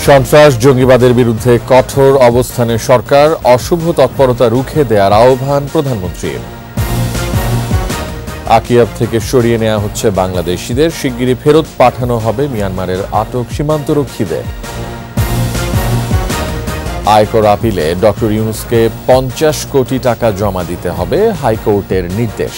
সন্ত্রাস জঙ্গিবাদের বিরুদ্ধে কঠোর অবস্থানে সরকার, অশুভ তৎপরতা রুখে দেওয়ার আহ্বান প্রধানমন্ত্রীর। আকিয়াব থেকে সরিয়ে নেওয়া হচ্ছে বাংলাদেশিদের, শিগগিরই ফেরত পাঠানো হবে মিয়ানমারের আটক সীমান্তরক্ষীদের। আয়কর আপিলে ডক্টর ইউনূসকে 50 কোটি টাকা জমা দিতে হবে, হাইকোর্টের নির্দেশ।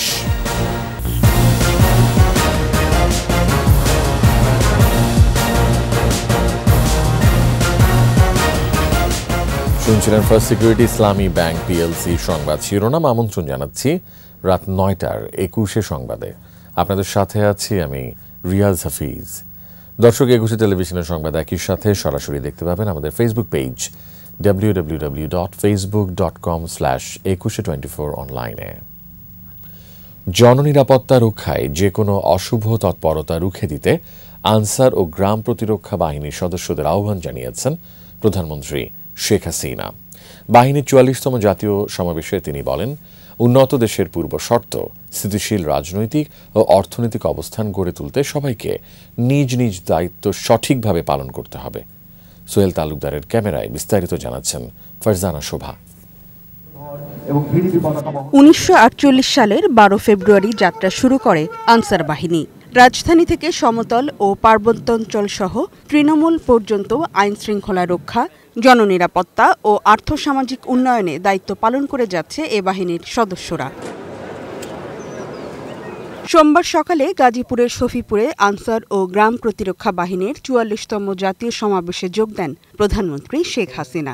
শুনছিলেন ফার্স্ট সিকিউরিটি ইসলামী ব্যাংক পিএলসি সংবাদ শিরোনাম। আমন্ত্রণ জানাচ্ছি রাত 9টার 21 সংবাদে। আপনাদের সাথে আছি আমি রিয়াজ হাফিজ। দর্শক, 21 টেলিভিশনের সংবাদ একই সাথে সরাসরি দেখতে পাবেন আমাদের ফেসবুক পেজ www.facebook.com/2124 অনলাইনে। জননিরাপত্তা রক্ষায় যে কোনো অশুভ তৎপরতা রুখে দিতে আনসার ও গ্রাম প্রতিরক্ষা বাহিনীর সদস্যদের আহ্বান জানিয়েছেন প্রধানমন্ত্রী শেখ হাসিনা। বাহিনীর 44তম জাতীয় সমাবেশে তিনি বলেন, উন্নত দেশের পূর্ব শর্ত স্থিতিশীল রাজনৈতিক ও অর্থনৈতিক অবস্থান গড়ে তুলতে সবাইকে নিজ নিজ দায়িত্ব সঠিকভাবে পালন করতে হবে। সোহেল তালুকদারের ক্যামেরায় বিস্তারিত জানাচ্ছেন ফারজানা শোভা। 1948 সালের 12 ফেব্রুয়ারি যাত্রা শুরু করে আনসার বাহিনী। রাজধানী থেকে সমতল ও পার্বত্যাঞ্চল সহ তৃণমূল পর্যন্ত আইন শৃঙ্খলা রক্ষা, জননিরাপত্তা ও আর্থসামাজিক উন্নয়নে দায়িত্ব পালন করে যাচ্ছে এ বাহিনীর সদস্যরা। সোমবার সকালে গাজীপুরের শফিপুরে আনসার ও গ্রাম প্রতিরক্ষা বাহিনীর 44তম জাতীয় সমাবেশে যোগ দেন প্রধানমন্ত্রী শেখ হাসিনা।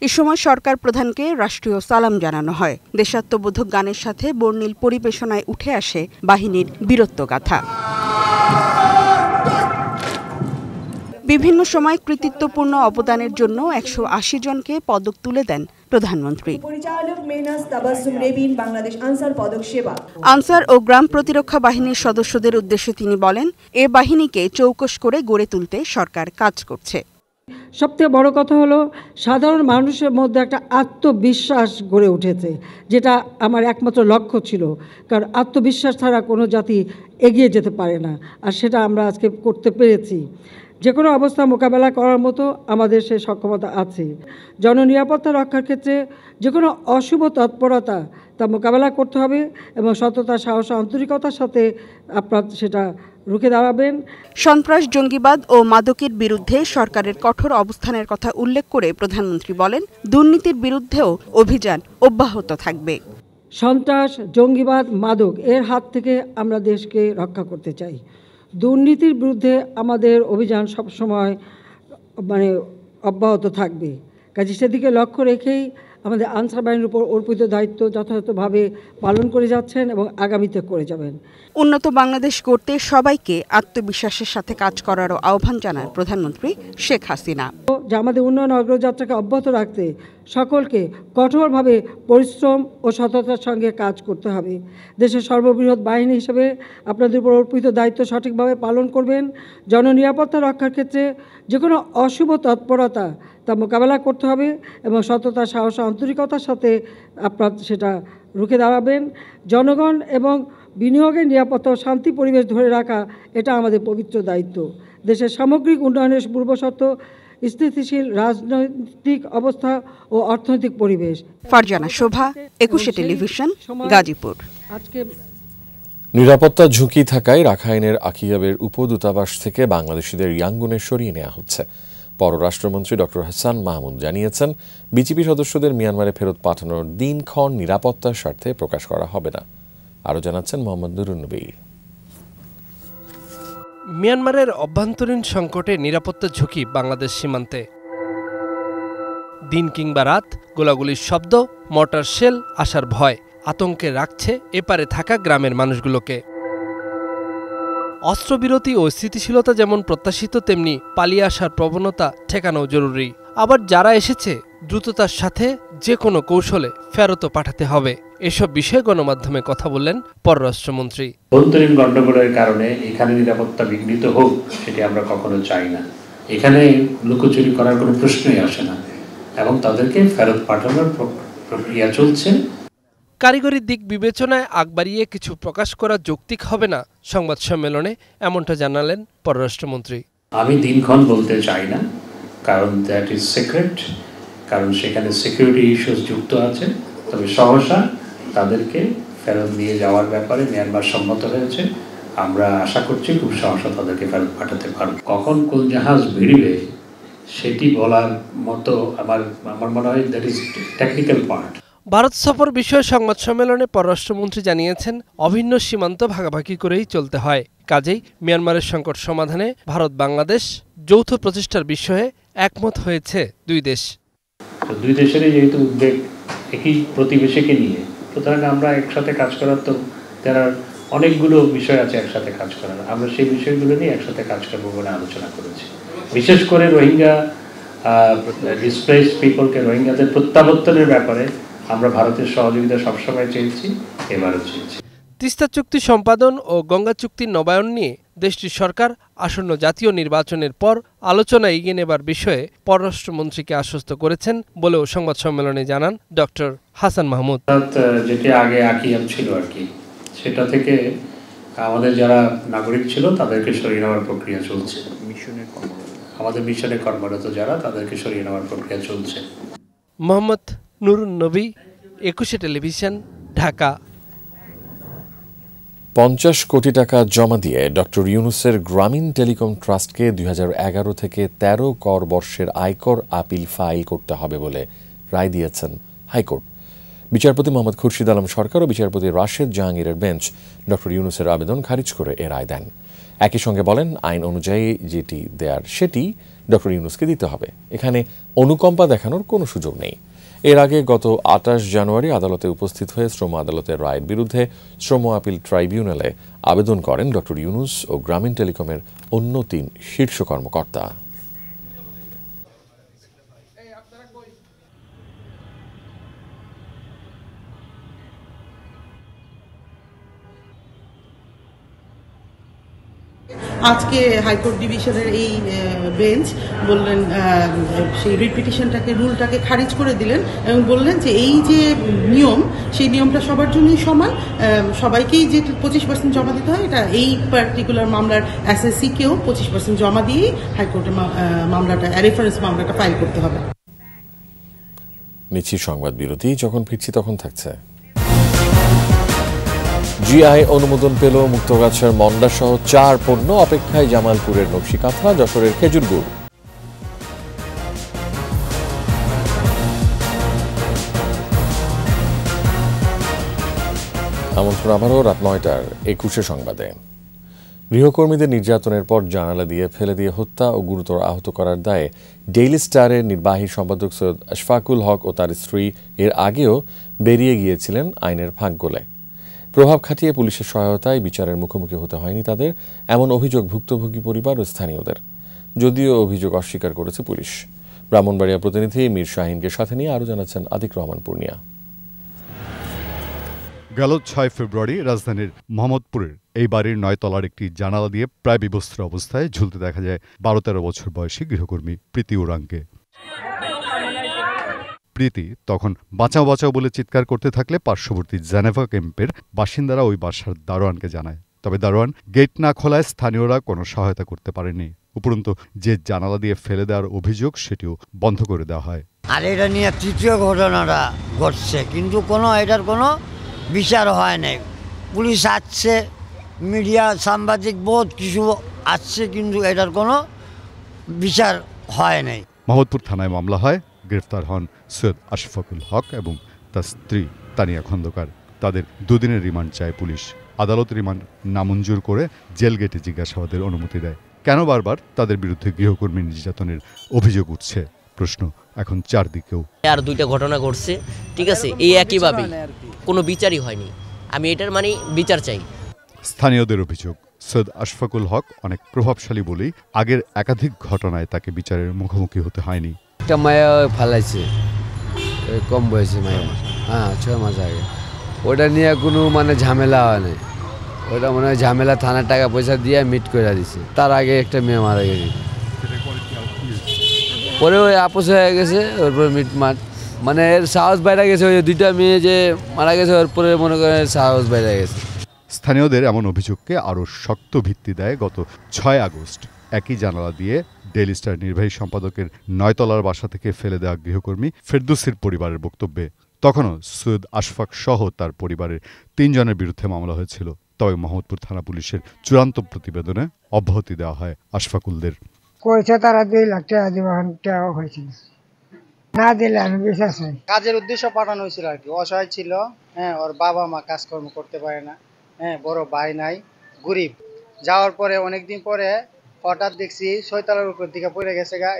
এ সময় সরকার প্রধানকে রাষ্ট্রীয় সালাম জানানো হয়। দেশাত্মবোধক গানের সাথে বর্ণিল পরিবেশনায় উঠে আসে বাহিনীর বীরত্বগাথা। বিভিন্ন সময় কৃতিত্বপূর্ণ অবদানের জন্য 180 জনকে পদক তুলে দেন প্রধানমন্ত্রী। আনসার ও গ্রাম প্রতিরক্ষা বাহিনীর সদস্যদের উদ্দেশ্যে তিনি বলেন, এ বাহিনীকে চৌকস করে গড়ে তুলতে সরকার কাজ করছে। সবথেকে বড় কথা হলো সাধারণ মানুষের মধ্যে একটা আত্মবিশ্বাস গড়ে উঠেছে, যেটা আমার একমাত্র লক্ষ্য ছিল। কারণ আত্মবিশ্বাস ছাড়া কোনো জাতি এগিয়ে যেতে পারে না, আর সেটা আমরা আজকে করতে পেরেছি। যে কোনো অবস্থা মোকাবেলা করার মতো আমাদের সেই সক্ষমতা আছে। জননিরাপত্তা রক্ষার ক্ষেত্রে যে কোনো অশুভ তৎপরতা তা মোকাবেলা করতে হবে এবং সততা, সাহস, আন্তরিকতার সাথে আপনারা সেটা রুখে দাঁড়াবেন। সন্ত্রাস, জঙ্গিবাদ ও মাদকের বিরুদ্ধে সরকারের কঠোর অবস্থানের কথা উল্লেখ করে প্রধানমন্ত্রী বলেন, দুর্নীতির বিরুদ্ধেও অভিযান অব্যাহত থাকবে। সন্ত্রাস, জঙ্গিবাদ, মাদক এর হাত থেকে আমরা দেশকে রক্ষা করতে চাই। দুর্নীতির বিরুদ্ধে আমাদের অভিযান সবসময় অব্যাহত থাকবে। কাজে সেদিকে লক্ষ্য রেখেই আমাদের আনসার বাহিনীর উপর অর্পিত দায়িত্ব যথাযথভাবে পালন করে যাচ্ছেন এবং আগামীতে করে যাবেন। উন্নত বাংলাদেশ গড়তে সবাইকে আত্মবিশ্বাসের সাথে কাজ করারও আহ্বান জানান প্রধানমন্ত্রী শেখ হাসিনা। যে আমাদের উন্নয়ন অগ্রযাত্রাকে অব্যাহত রাখতে সকলকে কঠোরভাবে পরিশ্রম ও সততার সঙ্গে কাজ করতে হবে। দেশের সর্ববৃহৎ বাহিনী হিসেবে আপনাদের উপর অর্পিত দায়িত্ব সঠিকভাবে পালন করবেন। জননিরাপত্তা রক্ষার ক্ষেত্রে যে কোনো অশুভ তৎপরতা তা মোকাবেলা করতে হবে এবং সততা, সাহস, আন্তরিকতার সাথে আপনারা সেটা রুখে দাঁড়াবেন। জনগণ এবং বিনিয়োগের নিরাপত্তা ও শান্তি পরিবেশ ধরে রাখা এটা আমাদের পবিত্র দায়িত্ব। দেশের সামগ্রিক উন্নয়নের পূর্বশর্ত স্থিতিশীল রাজনৈতিক অবস্থা ও অর্থনৈতিক পরিবেশ। ফারজানা শোভা, 21 টেলিভিশন, গাজীপুর। নিরাপত্তা ঝুঁকি থাকায় রাখাইনের আকিয়াবের উপদূতাবাস থেকে বাংলাদেশিদের ইয়াঙ্গুনে সরিয়ে নেওয়া হচ্ছে। পররাষ্ট্রমন্ত্রী ডক্টর হাসান মাহমুদ জানিয়েছেন, বিজিবি সদস্যদের মিয়ানমারে ফেরত পাঠানোর দিনক্ষণ নিরাপত্তার স্বার্থে প্রকাশ করা হবে না। আরও জানাচ্ছেন মোহাম্মদ নুরুন্নবী। মিয়ানমারের অভ্যন্তরীণ সংকটে নিরাপত্তা ঝুঁকি বাংলাদেশ সীমান্তে। দিন কিংবা রাত গোলাগুলির শব্দ, মর্টার শেল আসার ভয় আতঙ্কে রাখছে এপারে থাকা গ্রামের মানুষগুলোকে। অস্ত্রবিরতি ও স্থিতিশীলতা যেমন প্রত্যাশিত, তেমনি পালিয়ে আসার প্রবণতা ঠেকানো জরুরি। আবার যারা এসেছে দ্রুততার সাথে যে কোনো কৌশলে ফেরত পাঠাতে হবে। এসব বিষয়ে গণমাধ্যমে কথা বললেন পররাষ্ট্রমন্ত্রী। অন্তরীণ গণ্ডগোলের কারণে এখানে নিরাপত্তা বিঘ্নিত হোক, সেটি আমরা কখনো চাই না। এখানে লুকোচুরি করার কোনো প্রশ্নই আসে না এবং তাদেরকে ফেরত পাঠানোর প্রক্রিয়া চলছে। কারিগরি দিক বিবেচনায় আগ বাড়িয়ে কিছু প্রকাশ করা যৌক্তিক হবে না সংবাদ সম্মেলনে, এমনটা জানালেন পররাষ্ট্রমন্ত্রী। আমি দিনক্ষণ বলতে চাই না, কারণ দ্যাট ইজ সিক্রেট, কারণ সেখানে সিকিউরিটি ইস্যুস যুক্ত আছে। তবে সহসা তাদেরকে ফেরত নিয়ে যাওয়ার ব্যাপারে মিয়ানমার সম্মত হয়েছে। আমরা আশা করছি খুব সহসা তাদেরকে ফেরত পাঠাতে পারব। কখন কোন জাহাজ ভিড়বে সেটি বলার মতো আমার মনে হয় that is technical part. Bharat সফর বিষয়ে সংবাদ সম্মেলনে পররাষ্ট্রমন্ত্রী জানিয়েছেন, অভিন্ন সীমান্ত ভাগাভাগি করেই চলতে হয়। কাজেই মিয়ানমারের সংকট সমাধানে ভারত বাংলাদেশ যৌথ প্রচেষ্টার বিষয়ে একমত হয়েছে দুই দেশ। দুই দেশেরই যেহেতু উদ্বেগ একই প্রতিবেশীকে নিয়ে, সুতরাং আমরা একসাথে কাজ করার তো তারা অনেকগুলো বিষয় আছে একসাথে কাজ করার। আমরা সেই বিষয়গুলো নিয়ে একসাথে কাজ করবো বলে আলোচনা করেছি। বিশেষ করে রোহিঙ্গা ডিসপ্লেসড পিপলকে, রোহিঙ্গাদের প্রত্যাবর্তনের ব্যাপারে আমরা ভারতের সহযোগিতা সবসময় চেয়েছি, এবারও চেয়েছি। তিস্তা চুক্তি সম্পাদন ও গঙ্গা চুক্তির নবায়ন নিয়ে দেশটির সরকার আসন্ন জাতীয় নির্বাচনের পর আলোচনা এগিয়ে নেবার বিষয়ে পররাষ্ট্রমন্ত্রীকে আশ্বস্ত করেছেন বলেও সংবাদ সম্মেলনে জানান ডক্টর হাসান মাহমুদ। যেটি আগে আকিয়াম ছিল আর কি, সেটা থেকে আমাদের যারা নাগরিক ছিল তাদেরকে সরিয়ে নেওয়ার প্রক্রিয়া চলছে। আমাদের মিশনে কর্মরত যারা, তাদেরকে সরিয়ে নেওয়ার প্রক্রিয়া চলছে। মোহাম্মদ নুরুন নবী, 21 টেলিভিশন, ঢাকা। 50 কোটি টাকা জমা দিয়ে ডক্টর ইউনূসের গ্রামীণ টেলিকম ট্রাস্টকে 2011 থেকে 13 কর বর্ষের আয়কর আপিল ফাইল করতে হবে বলে রায় দিয়েছেন হাইকোর্ট। বিচারপতি মোহাম্মদ খুরশিদ আলম সরকার ও বিচারপতি রাশেদ জাহাঙ্গীরের বেঞ্চ ডক্টর ইউনূসের আবেদন খারিজ করে এ রায় দেন। একই সঙ্গে বলেন, আইন অনুযায়ী যেটি দেয়ার সেটি ডক্টর ইউনূসকে দিতে হবে। এখানে অনুকম্পা দেখানোর কোনো সুযোগ নেই। এর আগে গত 28 জানুয়ারি আদালতে উপস্থিত হয়ে শ্রম আদালতের রায়ের বিরুদ্ধে শ্রম আপিল ট্রাইব্যুনালে আবেদন করেন ডক্টর ইউনূস ও গ্রামীণ টেলিকমের অন্য 3 শীর্ষ কর্মকর্তা। আজকে হাইকোর্ট ডিভিশনের এই বেঞ্চ বললেন, সেই রিট পিটিশনটাকে, রুলটাকে খারিজ করে দিলেন এবং বললেন যে এই যে নিয়ম, সেই নিয়মটা সবার জন্যই সমান, সবাইকেই যে 25% জমা দিতে হয়, এটা এই পার্টিকুলার মামলার এসএসসিকেও 25% জমা দিয়েই হাইকোর্টে মামলাটা, রেফারেন্স মামলাটা ফাইল করতে হবে। নিচ্ছি সংবাদ বিরতি, যখন ফিরছি তখন থাকছে। জিআই অনুমোদন পেল মুক্তগাছার মন্ডা সহ 4 পণ্য, অপেক্ষায় জামালপুরের নকশি কাঁথা, যশোরের খেজুর গুড়। আমন্ত্রণ আবারও রাত 9টার 21 সংবাদে। গৃহকর্মীদের নির্যাতনের পর জানালা দিয়ে ফেলে দিয়ে হত্যা ও গুরুতর আহত করার দায়ে ডেইলি স্টারের নির্বাহী সম্পাদক সৈয়দ আশফাকুল হক ও তার স্ত্রী এর আগেও বেরিয়ে গিয়েছিলেন আইনের ফাঁক গলে। প্রভাব খাটিয়ে পুলিশের সহায়তায় বিচারের মুখোমুখি হতে হয়নি তাদের, এমন অভিযোগ ভুক্তভোগী পরিবার ও স্থানীয়দের। যদিও অভিযোগ অস্বীকার করেছে পুলিশ। ব্রাহ্মণবাড়িয়া প্রতিনিধি মীর শাহিনকে সাথে নিয়ে আরও জানাচ্ছেন আতিক রহমান পূর্ণিয়া। গেল 6 ফেব্রুয়ারি রাজধানীর মোহাম্মদপুরের এই বাড়ির 9 তলার একটি জানালা দিয়ে প্রায় বিবস্ত্র অবস্থায় ঝুলতে দেখা যায় 12-13 বছর বয়সী গৃহকর্মী প্রীতি ওরাংকে। প্রীতি তখন বাঁচাও বাঁচাও বলে চিৎকার করতে থাকলে পার্শ্ববর্তী জেনেভা ক্যাম্পের বাসিন্দারা ওই বাসার দারোয়ানকে জানায়। তবে দারোয়ান গেট না খোলায় স্থানীয়রা কোনো সহায়তা করতে পারেনি। উপরন্তু যে জানালা দিয়ে ফেলে দেওয়ার অভিযোগ, সেটিও বন্ধ করে দেওয়া হয়। আর এটা নিয়ে তৃতীয় ঘটনাটা ঘটছে, কিন্তু এটার কোনো বিচার হয় নাই। পুলিশ আসছে, মিডিয়া, সাংবাদিক বহুত কিছু আসছে, কিন্তু এটার কোনো বিচার হয় নাই। মোহাম্মদপুর থানায় মামলা হয়। গ্রেফতার হন সৈয়দ আশফাকুল হক এবং তার স্ত্রী তানিয়া খন্দকার। তাদের 2 দিনের রিমান্ড চায় পুলিশ। আদালত রিমান্ড নামঞ্জুর করে জেল গেটে জিজ্ঞাসাবাদের অনুমতি দেয়। কেন বারবার তাদের বিরুদ্ধে গৃহকর্মী নির্যাতনের অভিযোগ উঠছে, প্রশ্ন এখন চারদিকেও। আর 2টা ঘটনা ঘটছে, ঠিক আছে, এই একইভাবে কোনো বিচারই হয়নি। আমি এটার বিচার চাই। স্থানীয়দের অভিযোগ, সৈয়দ আশফাকুল হক অনেক প্রভাবশালী বলেই আগের একাধিক ঘটনায় তাকে বিচারের মুখোমুখি হতে হয়নি। একটা মায়া ফালাইছে, কম বয়সী মায়া, 6 মাস আগে। ওটা নিয়ে কোনো ঝামেলা হয় নাই। ওটা মনে হয় ঝামেলা থানার টাকা পয়সা দিয়ে মিট করে দিছে। তার আগে একটা মেয়ে মারা গেছে, পরে ওই আপোষ হয়ে গেছে। ওরপরে মিটমাট এর সাহস বাইরে গেছে। ওই 2টা মেয়ে যে মারা গেছে, ওর পরে মনে করেন সাহস বাইরে গেছে। স্থানীয়দের এমন অভিযোগকে আরও শক্ত ভিত্তি দেয় গত 6 আগস্ট একই জানালা দিয়ে ডেইলি স্টার নির্বাহী সম্পাদকের 9 তলার বাসা থেকে ফেলে দেওয়া গৃহকর্মী ফেরদৌসীর পরিবারের বক্তব্যে তখনও সৈয়দ আশফাক সহ তার পরিবারের 3 জনের বিরুদ্ধে মামলা হয়েছিল। তবে মোহাম্মদপুর থানা পুলিশের চূড়ান্ত প্রতিবেদনে অব্যাহতি দেওয়া হয় আশফাকুলদের। কইছে তারা 2 লাখ টাকা দিবেন, টাকা হয়েছিল না দিলে আমি বিচার চাই। কাজের উদ্দেশ্য পাঠানো হয়েছিল আর কি, অসহায় ছিল, হ্যাঁ, ওর বাবা মা কাজকর্ম করতে পারে না, হ্যাঁ, বড় ভাই নাই, গরিব। যাওয়ার পরে অনেকদিন পরে হঠাৎ দেখছি 6 তলার উপর দিকে পড়ে গেছে গা।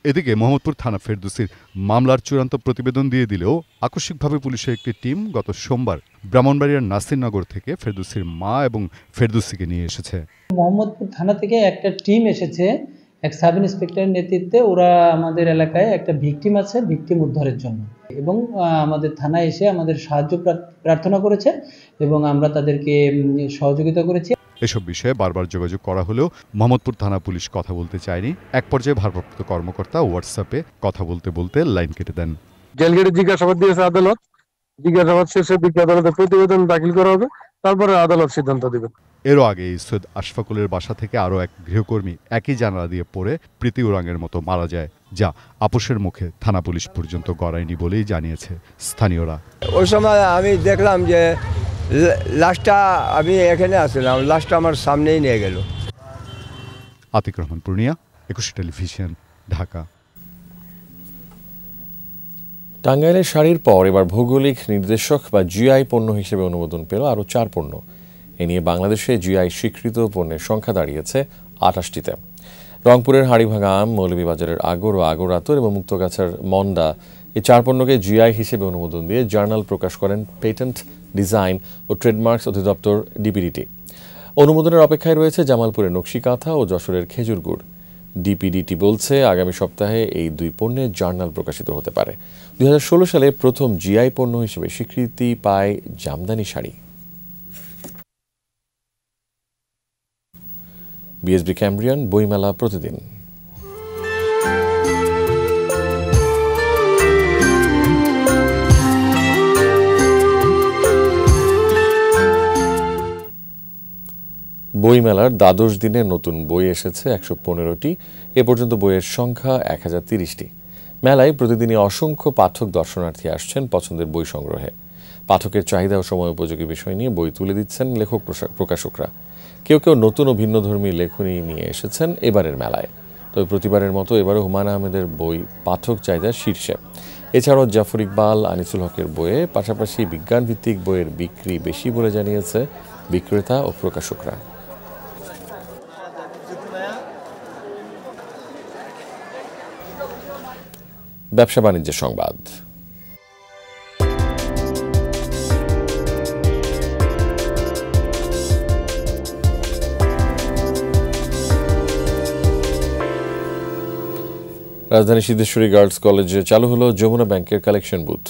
এদিকে মোহাম্মদপুর থানা ফেরদৌসীর মামলার চূড়ান্ত প্রতিবেদন দিয়ে দিলেও আকস্মিকভাবে পুলিশের একটি টিম গত সোমবার ব্রাহ্মণবাড়িয়ার নাসিরনগর থেকে ফেরদৌসীর মা এবং ফেরদৌসীকে নিয়ে এসেছে। মোহাম্মদপুর থানা থেকে একটা টিম এসেছে, এক সাব ইন্সপেক্টরের নেতৃত্বে। ওরা আমাদের এলাকায় একটা ভিকটিম আছে, ভিকটিম উদ্ধারের জন্য, এবং আমাদের থানায় এসে আমাদের সাহায্য প্রার্থনা করেছে এবং আমরা তাদেরকে সহযোগিতা করেছি। এসব বিষয়ে বারবার যোগাযোগ করা হলেও মোহাম্মদপুর থানা পুলিশ কথা বলতে চায়নি। এক পর্যায়ে ভারপ্রাপ্ত কর্মকর্তা হোয়াটসঅ্যাপে কথা বলতে বলতে লাইন কেটে দেন। জেলগেটে জিজ্ঞাসাবাদ দিয়েছে আদালত, জিজ্ঞাসাবাদ শেষে বিজ্ঞ আদালতে প্রতিবেদন দাখিল করা হবে, তারপরে আদালত সিদ্ধান্ত দেবে। এরও আগে সৈয়দ আশফাকুলের বাসা থেকে আরও এক গৃহকর্মী একই জানালা দিয়ে পড়ে প্রীতি উরাঙের মতো মারা যায়, যা আপোষের মুখে থানা পুলিশ পর্যন্ত গড়ায়নি বলেই জানিয়েছে স্থানীয়রা। ওই সময় আমি দেখলাম যে লাশটা, আমি এখানে আসলাম, লাশটা আমার সামনেই নিয়ে গেল। আতিক রহমান পূর্ণিয়া, 21 টেলিভিশন, ঢাকা। টাঙ্গাইলের শাড়ির পর এবার ভৌগোলিক নির্দেশক বা জিআই পণ্য হিসেবে অনুমোদন পেল আরও 4 পণ্য। এ নিয়ে বাংলাদেশে জিআই স্বীকৃত পণ্যের সংখ্যা দাঁড়িয়েছে 28টিতে। রংপুরের হাড়িভাঙা আম, মৌলভীবাজারের আগর ও আগরাতর এবং মুক্তগাছার মন্ডা, এই 4 পণ্যকে জিআই হিসেবে অনুমোদন দিয়ে জার্নাল প্রকাশ করেন পেটেন্ট, ডিজাইন ও ট্রেডমার্কস অধিদপ্তর ডিপিডিটি। অনুমোদনের অপেক্ষায় রয়েছে জামালপুরের নকশিকাঁথা ও যশোরের খেজুর গুড়। ডিপিডিটি বলছে আগামী সপ্তাহে এই 2 পণ্যের জার্নাল প্রকাশিত হতে পারে। 2016 সালে প্রথম জিআই পণ্য হিসেবে স্বীকৃতি পায় জামদানি শাড়ি। বিএসবি ক্যামব্রিয়ান বইমেলা প্রতিদিন। বইমেলার দ্বাদশ দিনে নতুন বই এসেছে 115টি। এ পর্যন্ত বইয়ের সংখ্যা 1030টি। মেলায় প্রতিদিনই অসংখ্য পাঠক দর্শনার্থী আসছেন পছন্দের বই সংগ্রহে। পাঠকের চাহিদা ও সময় উপযোগী বিষয় নিয়ে বই তুলে দিচ্ছেন লেখক প্রকাশকরা। কেউ কেউ নতুন ও ভিন্নধর্মী লেখনী নিয়ে এসেছেন এবারের মেলায়। তবে প্রতিবারের মতো এবারও হুমায়ুন আহমেদের বই পাঠক চাহিদার শীর্ষে। এছাড়াও জাফর ইকবাল, আনিসুল হকের বইয়ে পাশাপাশি বিজ্ঞানভিত্তিক বইয়ের বিক্রি বেশি বলে জানিয়েছে বিক্রেতা ও প্রকাশকরা। ব্যবসা বাণিজ্যের সংবাদ। রাজধানী সিদ্ধেশ্বরী গার্লস কলেজে চালু হলো যমুনা ব্যাংকের কালেকশন বুথ।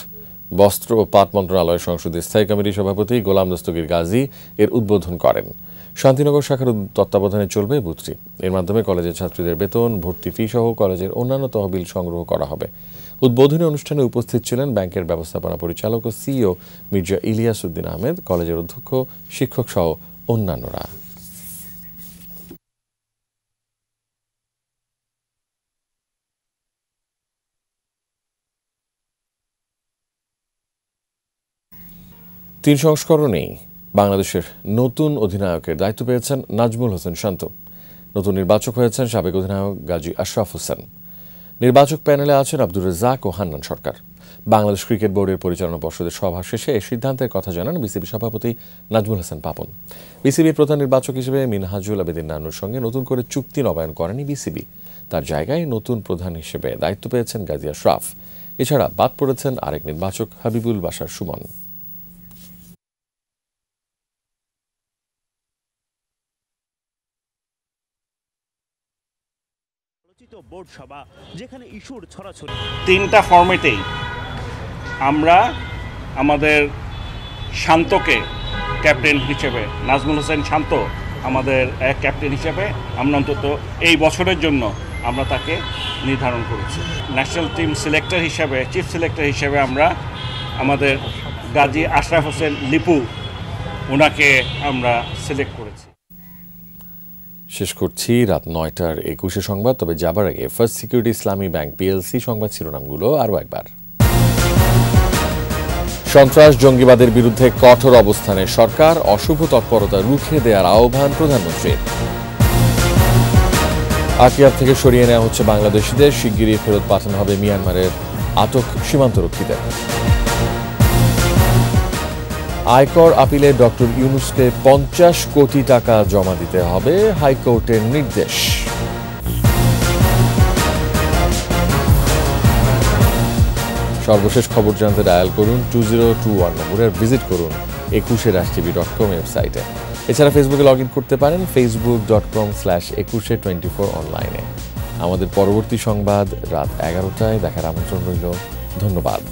বস্ত্র ও পাট মন্ত্রণালয় সংসদের স্থায়ী কমিটির সভাপতি গোলাম দস্তগীর গাজী এর উদ্বোধন করেন। শান্তিনগর শাখার তত্ত্বাবধানে চলবে বুথটি। এর মাধ্যমে কলেজের ছাত্রীদের বেতন, ভর্তি ফি সহ কলেজের অন্যান্য তহবিল সংগ্রহ করা হবে। উদ্বোধনী অনুষ্ঠানে উপস্থিত ছিলেন ব্যাংকের ব্যবস্থাপনা পরিচালক ও সিইও মির্জা ইলিয়াস উদ্দিন আহমেদ, কলেজের অধ্যক্ষ, শিক্ষক সহ অন্যান্যরা। তিন সংস্করণেই বাংলাদেশের নতুন অধিনায়কের দায়িত্ব পেয়েছেন নাজমুল হোসেন শান্ত। নতুন নির্বাচক হয়েছেন সাবেক অধিনায়ক গাজী আশরাফ হোসেন। নির্বাচক প্যানেলে আছেন আব্দুর রাজ্জাক ও হান্নান সরকার। বাংলাদেশ ক্রিকেট বোর্ডের পরিচালনা পর্ষদের সভা শেষে এই সিদ্ধান্তের কথা জানান বিসিবি সভাপতি নাজমুল হাসান পাপন। বিসিবির প্রধান নির্বাচক হিসেবে মিনহাজুল আবেদিন নান্নুর সঙ্গে নতুন করে চুক্তি নবায়ন করেনি বিসিবি। তার জায়গায় নতুন প্রধান হিসেবে দায়িত্ব পেয়েছেন গাজী আশরাফ। এছাড়া বাদ পড়েছেন আরেক নির্বাচক হাবিবুল বাশার সুমন। বোর্ড সভা যেখানে ইস্যুর ছড়াছড়ি, 3টা ফরম্যাটেই আমরা আমাদের শান্তকে ক্যাপ্টেন হিসেবে, নাজমুল হোসেন শান্ত আমাদের এক ক্যাপ্টেন হিসেবে আমরা অন্তত এই বছরের জন্য আমরা তাকে নির্ধারণ করেছি। ন্যাশনাল টিম সিলেক্টর হিসেবে, চিফ সিলেক্টর হিসেবে আমরা আমাদের গাজী আশরাফ হোসেন লিপু ওনাকে আমরা সিলেক্ট করেছি। শেষ করছি রাত 9টার 21 সংবাদ। তবে যাবার আগে ফার্স্ট সিকিউরিটি ইসলামী ব্যাংক পিএলসি সংবাদ শিরোনামগুলো আরও একবার। সন্ত্রাস জঙ্গিবাদের বিরুদ্ধে কঠোর অবস্থানে সরকার, অশুভ তৎপরতা রুখে দেওয়ার আহ্বান প্রধানমন্ত্রীর। আকিয়াব থেকে সরিয়ে নেওয়া হচ্ছে বাংলাদেশিদের, শিগগিরই ফেরত পাঠানো হবে মিয়ানমারের আটক সীমান্তরক্ষীদের। আয়কর আপিলে ডক্টর ইউনূসকে 50 কোটি টাকা জমা দিতে হবে, হাইকোর্টের নির্দেশ। সর্বশেষ খবর জানতে ডায়াল করুন 2021 নম্বরে, ভিজিট করুন 21erastv.com ওয়েবসাইটে। এছাড়া ফেসবুকে লগ ইন করতে পারেন facebook.com/2124 অনলাইনে। আমাদের পরবর্তী সংবাদ রাত 11টায় দেখার আমন্ত্রণ রইল। ধন্যবাদ।